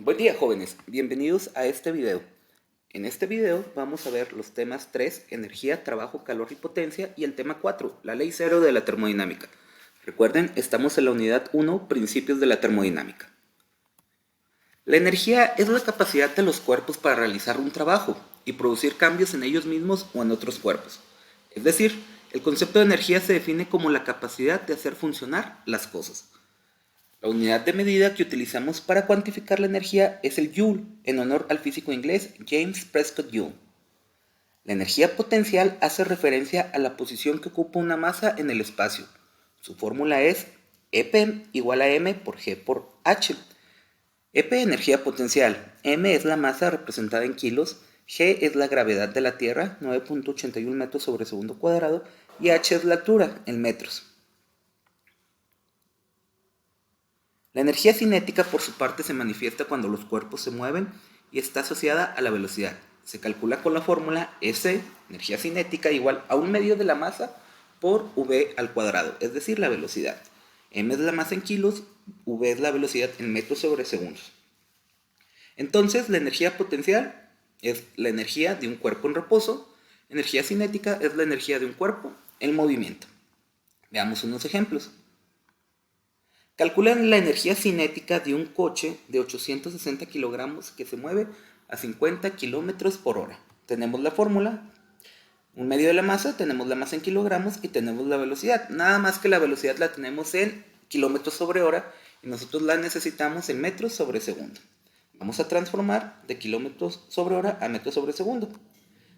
Buen día, jóvenes, bienvenidos a este video. En este video vamos a ver los temas 3, energía, trabajo, calor y potencia, y el tema 4, la ley 0 de la termodinámica. Recuerden, estamos en la unidad 1, principios de la termodinámica. La energía es la capacidad de los cuerpos para realizar un trabajo y producir cambios en ellos mismos o en otros cuerpos. Es decir, el concepto de energía se define como la capacidad de hacer funcionar las cosas. La unidad de medida que utilizamos para cuantificar la energía es el Joule, en honor al físico inglés James Prescott Joule. La energía potencial hace referencia a la posición que ocupa una masa en el espacio. Su fórmula es EP igual a m por g por h. EP, energía potencial. M es la masa representada en kilos, g es la gravedad de la Tierra, 9.81 metros sobre segundo cuadrado, y h es la altura, en metros. La energía cinética, por su parte, se manifiesta cuando los cuerpos se mueven y está asociada a la velocidad. Se calcula con la fórmula S, energía cinética, igual a un medio de la masa por V al cuadrado, es decir, la velocidad. M es la masa en kilos, V es la velocidad en metros sobre segundos. Entonces, la energía potencial es la energía de un cuerpo en reposo, energía cinética es la energía de un cuerpo en movimiento. Veamos unos ejemplos. Calculan la energía cinética de un coche de 860 kilogramos que se mueve a 50 kilómetros por hora. Tenemos la fórmula, un medio de la masa, tenemos la masa en kilogramos y tenemos la velocidad. Nada más que la velocidad la tenemos en kilómetros sobre hora y nosotros la necesitamos en metros sobre segundo. Vamos a transformar de kilómetros sobre hora a metros sobre segundo.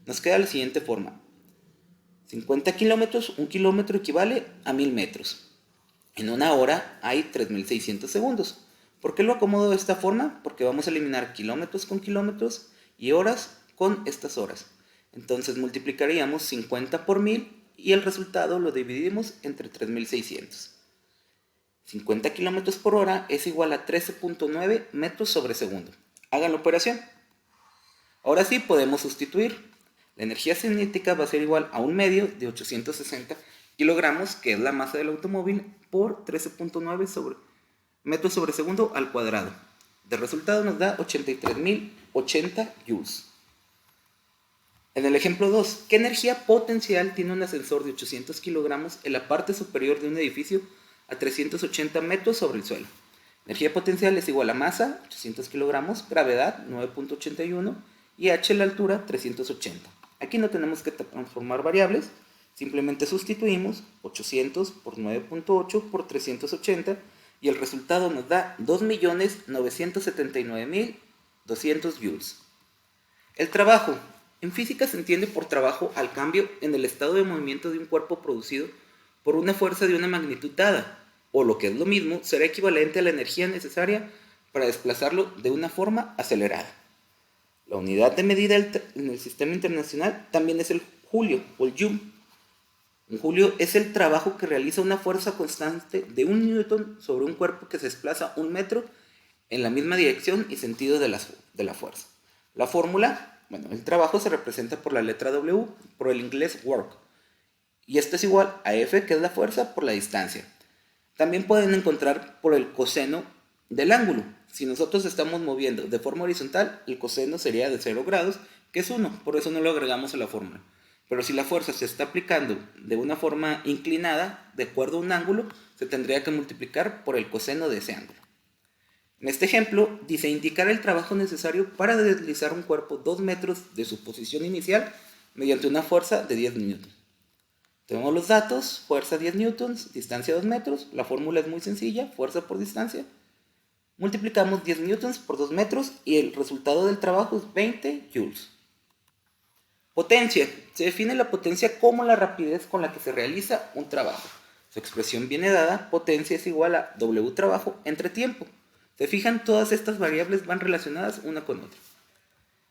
Nos queda la siguiente forma. 50 kilómetros, un kilómetro equivale a 1000 metros. En una hora hay 3600 segundos. ¿Por qué lo acomodo de esta forma? Porque vamos a eliminar kilómetros con kilómetros y horas con estas horas. Entonces multiplicaríamos 50 por 1000 y el resultado lo dividimos entre 3600. 50 kilómetros por hora es igual a 13.9 metros sobre segundo. Hagan la operación. Ahora sí podemos sustituir. La energía cinética va a ser igual a un medio de 860 kilogramos, que es la masa del automóvil, por 13.9 metros sobre segundo al cuadrado. De resultado nos da 83.080 joules. En el ejemplo 2, ¿qué energía potencial tiene un ascensor de 800 kilogramos en la parte superior de un edificio a 380 metros sobre el suelo? Energía potencial es igual a masa, 800 kilogramos, gravedad, 9.81, y h, la altura, 380. Aquí no tenemos que transformar variables, simplemente sustituimos 800 por 9.8 por 380 y el resultado nos da 2.979.200 joules. El trabajo. En física se entiende por trabajo al cambio en el estado de movimiento de un cuerpo producido por una fuerza de una magnitud dada, o lo que es lo mismo, será equivalente a la energía necesaria para desplazarlo de una forma acelerada. La unidad de medida en el sistema internacional también es el Joule o el Joule. Un Joule es el trabajo que realiza una fuerza constante de 1 newton sobre un cuerpo que se desplaza 1 metro en la misma dirección y sentido de la fuerza. La fórmula, el trabajo se representa por la letra W, por el inglés work. Y esto es igual a F, que es la fuerza, por la distancia. También pueden encontrar por el coseno del ángulo. Si nosotros estamos moviendo de forma horizontal, el coseno sería de 0 grados, que es 1, por eso no lo agregamos a la fórmula. Pero si la fuerza se está aplicando de una forma inclinada, de acuerdo a un ángulo, se tendría que multiplicar por el coseno de ese ángulo. En este ejemplo, dice indicar el trabajo necesario para deslizar un cuerpo 2 metros de su posición inicial mediante una fuerza de 10 newtons. Tenemos los datos, fuerza 10 newtons, distancia 2 metros, la fórmula es muy sencilla, fuerza por distancia. Multiplicamos 10 newtons por 2 metros y el resultado del trabajo es 20 joules. Potencia. Se define la potencia como la rapidez con la que se realiza un trabajo. Su expresión viene dada, potencia es igual a W trabajo entre tiempo. ¿Se fijan? Todas estas variables van relacionadas una con otra.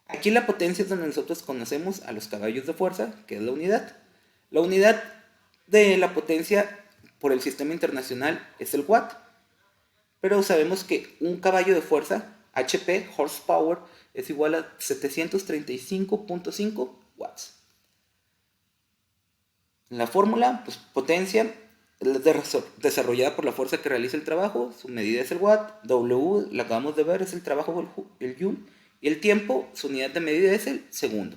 Aquí la potencia es donde nosotros conocemos a los caballos de fuerza, que es la unidad. La unidad de la potencia por el sistema internacional es el watt. Pero sabemos que un caballo de fuerza, HP, horsepower, es igual a 735.5 watts. En la fórmula, potencia Es desarrollada por la fuerza que realiza el trabajo, su medida es el watt, W, la acabamos de ver, es el trabajo, el joule, y el tiempo, su unidad de medida es el segundo.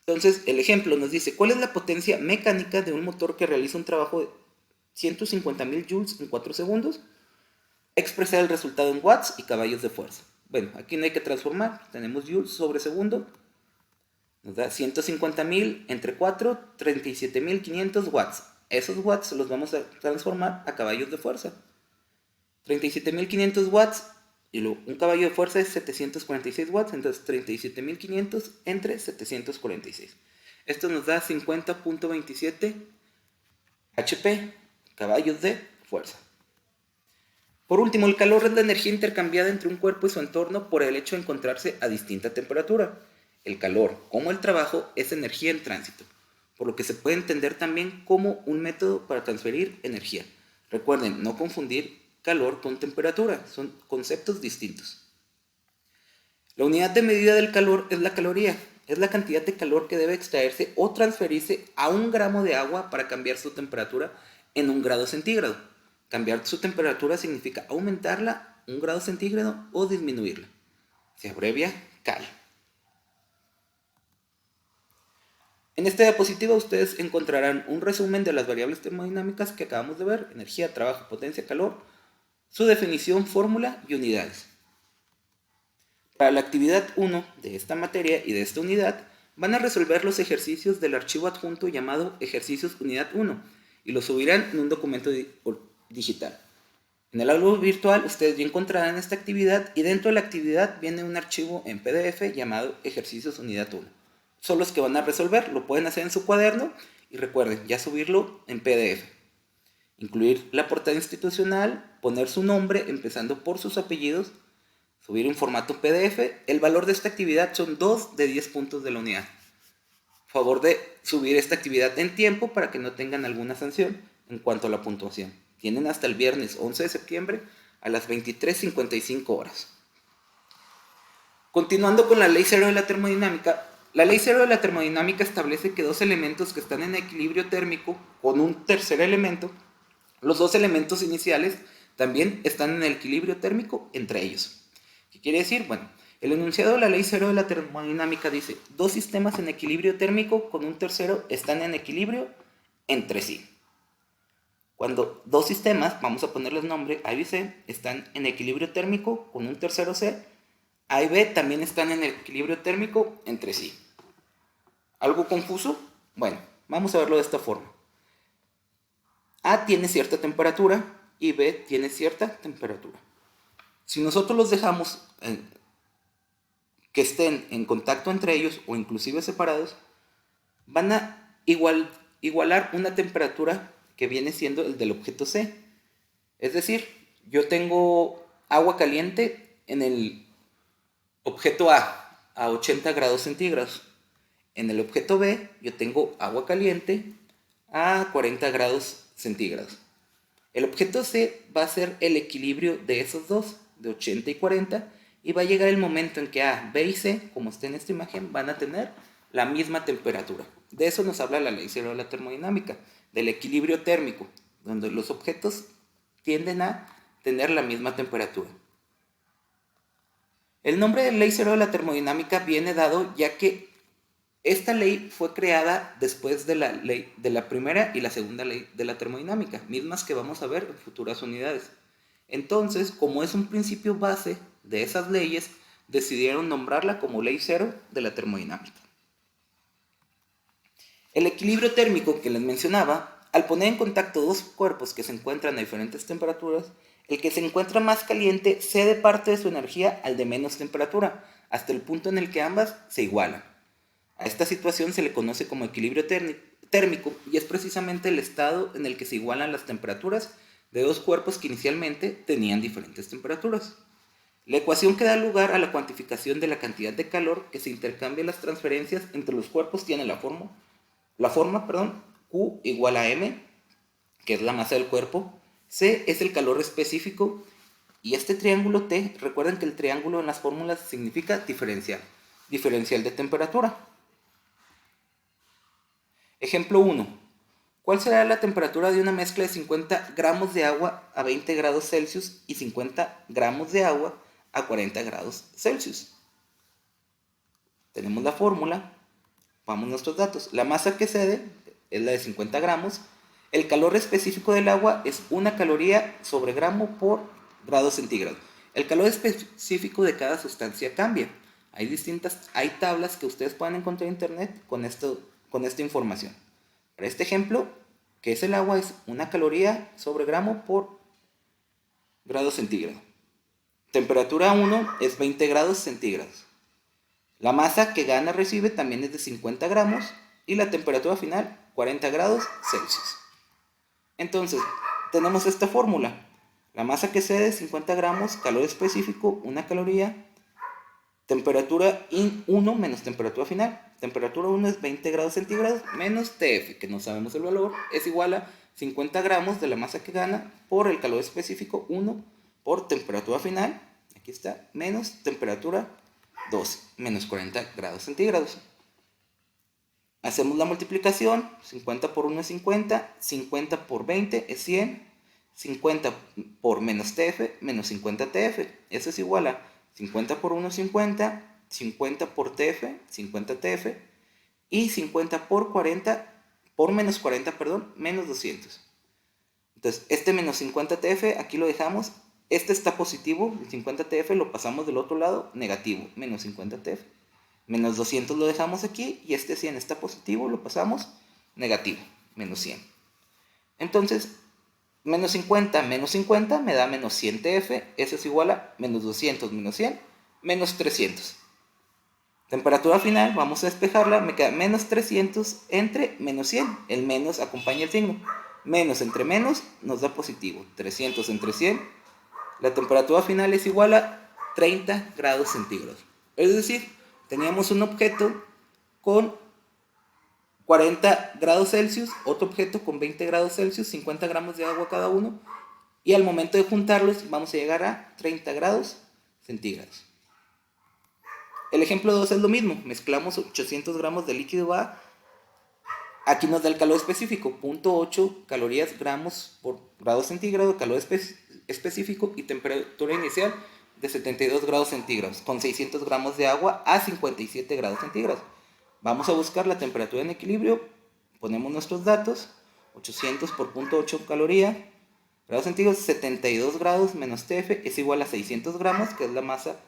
Entonces, el ejemplo nos dice, ¿cuál es la potencia mecánica de un motor que realiza un trabajo de 150.000 joules en 4 segundos? Expresar el resultado en watts y caballos de fuerza. Bueno, aquí no hay que transformar, tenemos joules sobre segundo, nos da 150.000 entre 4, 37.500 watts. Esos watts los vamos a transformar a caballos de fuerza. 37.500 watts y luego un caballo de fuerza es 746 watts, entonces 37.500 entre 746. Esto nos da 50.27 HP, caballos de fuerza. Por último, el calor es la energía intercambiada entre un cuerpo y su entorno por el hecho de encontrarse a distinta temperatura. El calor, como el trabajo, es energía en tránsito, por lo que se puede entender también como un método para transferir energía. Recuerden, no confundir calor con temperatura, son conceptos distintos. La unidad de medida del calor es la caloría, es la cantidad de calor que debe extraerse o transferirse a 1 gramo de agua para cambiar su temperatura en 1 grado centígrado. Cambiar su temperatura significa aumentarla 1 grado centígrado o disminuirla. Se abrevia CAL. En esta diapositiva ustedes encontrarán un resumen de las variables termodinámicas que acabamos de ver: energía, trabajo, potencia, calor, su definición, fórmula y unidades. Para la actividad 1 de esta materia y de esta unidad, van a resolver los ejercicios del archivo adjunto llamado ejercicios unidad 1 y los subirán en un documento digital. En el aula virtual ustedes ya encontrarán esta actividad y dentro de la actividad viene un archivo en PDF llamado ejercicios unidad 1. Son los que van a resolver, lo pueden hacer en su cuaderno y recuerden ya subirlo en PDF. Incluir la portada institucional, poner su nombre empezando por sus apellidos, subir en formato PDF. El valor de esta actividad son 2 de 10 puntos de la unidad. Favor de subir esta actividad en tiempo para que no tengan alguna sanción en cuanto a la puntuación. Tienen hasta el viernes 11 de septiembre a las 23:55 horas. Continuando con la ley cero de la termodinámica, la ley cero de la termodinámica establece que dos elementos que están en equilibrio térmico con un tercer elemento, los dos elementos iniciales también están en el equilibrio térmico entre ellos. ¿Qué quiere decir? Bueno, el enunciado de la ley cero de la termodinámica dice: dos sistemas en equilibrio térmico con un tercero están en equilibrio entre sí. Cuando dos sistemas, vamos a ponerles nombre, A y C, están en equilibrio térmico con un tercero C, A y B también están en equilibrio térmico entre sí. ¿Algo confuso? Bueno, vamos a verlo de esta forma. A tiene cierta temperatura y B tiene cierta temperatura. Si nosotros los dejamos que estén en contacto entre ellos o inclusive separados, van a igualar una temperatura que viene siendo el del objeto C. Es decir, yo tengo agua caliente en el objeto A 80 grados centígrados. En el objeto B yo tengo agua caliente a 40 grados centígrados. El objeto C va a ser el equilibrio de esos dos, de 80 y 40, y va a llegar el momento en que A, B y C, como está en esta imagen, van a tener la misma temperatura. De eso nos habla la ley cero de la termodinámica, del equilibrio térmico, donde los objetos tienden a tener la misma temperatura. El nombre de ley cero de la termodinámica viene dado ya que esta ley fue creada después de la primera y la segunda ley de la termodinámica, mismas que vamos a ver en futuras unidades. Entonces, como es un principio base de esas leyes, decidieron nombrarla como ley cero de la termodinámica. El equilibrio térmico que les mencionaba, al poner en contacto dos cuerpos que se encuentran a diferentes temperaturas, el que se encuentra más caliente cede parte de su energía al de menos temperatura, hasta el punto en el que ambas se igualan. A esta situación se le conoce como equilibrio térmico y es precisamente el estado en el que se igualan las temperaturas de dos cuerpos que inicialmente tenían diferentes temperaturas. La ecuación que da lugar a la cuantificación de la cantidad de calor que se intercambia en las transferencias entre los cuerpos tiene la forma Q igual a M, que es la masa del cuerpo, C es el calor específico, y este triángulo T, recuerden que el triángulo en las fórmulas significa diferencial de temperatura. Ejemplo 1. ¿Cuál será la temperatura de una mezcla de 50 gramos de agua a 20 grados Celsius y 50 gramos de agua a 40 grados Celsius? Tenemos la fórmula, vamos a nuestros datos. La masa que cede es la de 50 gramos. El calor específico del agua es 1 caloría sobre gramo por grado centígrado. El calor específico de cada sustancia cambia. Hay tablas que ustedes pueden encontrar en internet con esta información. Para este ejemplo, que es el agua, es 1 caloría sobre gramo por grado centígrado. Temperatura 1 es 20 grados centígrados. La masa que Gana recibe también es de 50 gramos y la temperatura final 40 grados Celsius. Entonces, tenemos esta fórmula. La masa que cede 50 gramos, calor específico 1 caloría, temperatura 1 menos temperatura final. Temperatura 1 es 20 grados centígrados menos TF, que no sabemos el valor, es igual a 50 gramos de la masa que Gana por el calor específico 1 por temperatura final, aquí está, menos temperatura 12, menos 40 grados centígrados. Hacemos la multiplicación, 50 por 1 es 50, 50 por 20 es 100, 50 por menos TF, menos 50 TF, eso es igual a 50 por 1 es 50, 50 por TF, 50 TF, y 50 por 40, por menos 40, perdón, menos 200. Entonces, este menos 50 TF, aquí lo dejamos. Este está positivo, el 50 TF lo pasamos del otro lado, negativo, menos 50 TF. Menos 200 lo dejamos aquí y este 100 está positivo, lo pasamos negativo, menos 100. Entonces, menos 50 me da menos 100 TF, eso es igual a menos 200 menos 100, menos 300. Temperatura final, vamos a despejarla, me queda menos 300 entre menos 100, el menos acompaña el signo. Menos entre menos nos da positivo, 300 entre 100. La temperatura final es igual a 30 grados centígrados. Es decir, teníamos un objeto con 40 grados Celsius, otro objeto con 20 grados Celsius, 50 gramos de agua cada uno, y al momento de juntarlos vamos a llegar a 30 grados centígrados. El ejemplo 2 es lo mismo, mezclamos 800 gramos de líquido A, aquí nos da el calor específico, 0.8 calorías gramos por grado centígrado, calor específico y temperatura inicial de 72 grados centígrados, con 600 gramos de agua a 57 grados centígrados. Vamos a buscar la temperatura en equilibrio, ponemos nuestros datos, 800 por 0.8 calorías, grados centígrados, 72 grados menos TF es igual a 600 gramos, que es la masa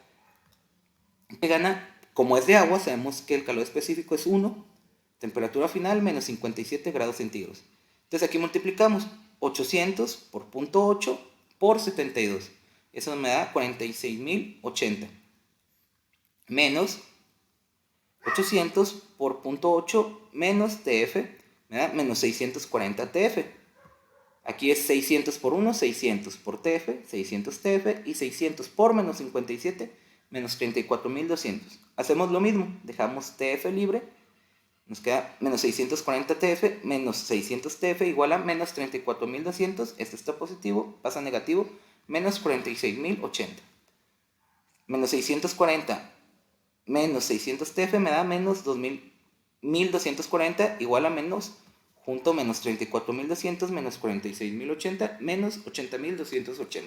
que Gana. Como es de agua, sabemos que el calor específico es 1, temperatura final menos 57 grados centígrados. Entonces aquí multiplicamos 800 por 0.8 por 72. Eso me da 46.080. Menos 800 por 0.8 menos TF me da menos 640 TF. Aquí es 600 por 1, 600 por TF, 600 TF y 600 por menos 57, menos 34.200. Hacemos lo mismo, dejamos TF libre, nos queda menos 640 TF menos 600 TF igual a menos 34.200, este está positivo, pasa negativo, menos 46.080. Menos 640 menos 600 TF me da menos 1.240 igual a menos, junto menos 34.200 menos 46.080 menos 80.280.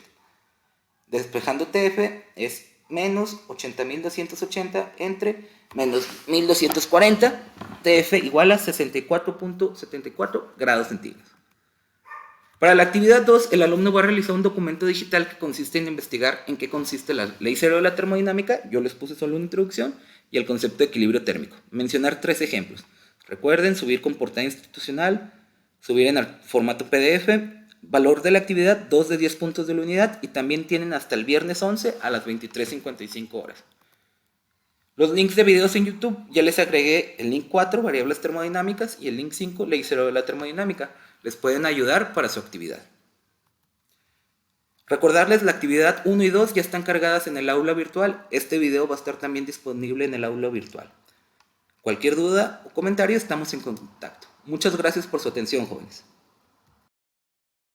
Despejando TF es menos 80.280 entre menos 1.240, TF igual a 64.74 grados centígrados. Para la actividad 2, el alumno va a realizar un documento digital que consiste en investigar en qué consiste la ley cero de la termodinámica. Yo les puse solo una introducción y el concepto de equilibrio térmico. Mencionar 3 ejemplos. Recuerden, subir con portada institucional, subir en el formato PDF, valor de la actividad 2 de 10 puntos de la unidad y también tienen hasta el viernes 11 a las 23:55 horas. Los links de videos en YouTube, ya les agregué el link 4, variables termodinámicas, y el link 5, ley cero de la termodinámica. Les pueden ayudar para su actividad. Recordarles, la actividad 1 y 2 ya están cargadas en el aula virtual. Este video va a estar también disponible en el aula virtual. Cualquier duda o comentario, estamos en contacto. Muchas gracias por su atención, jóvenes.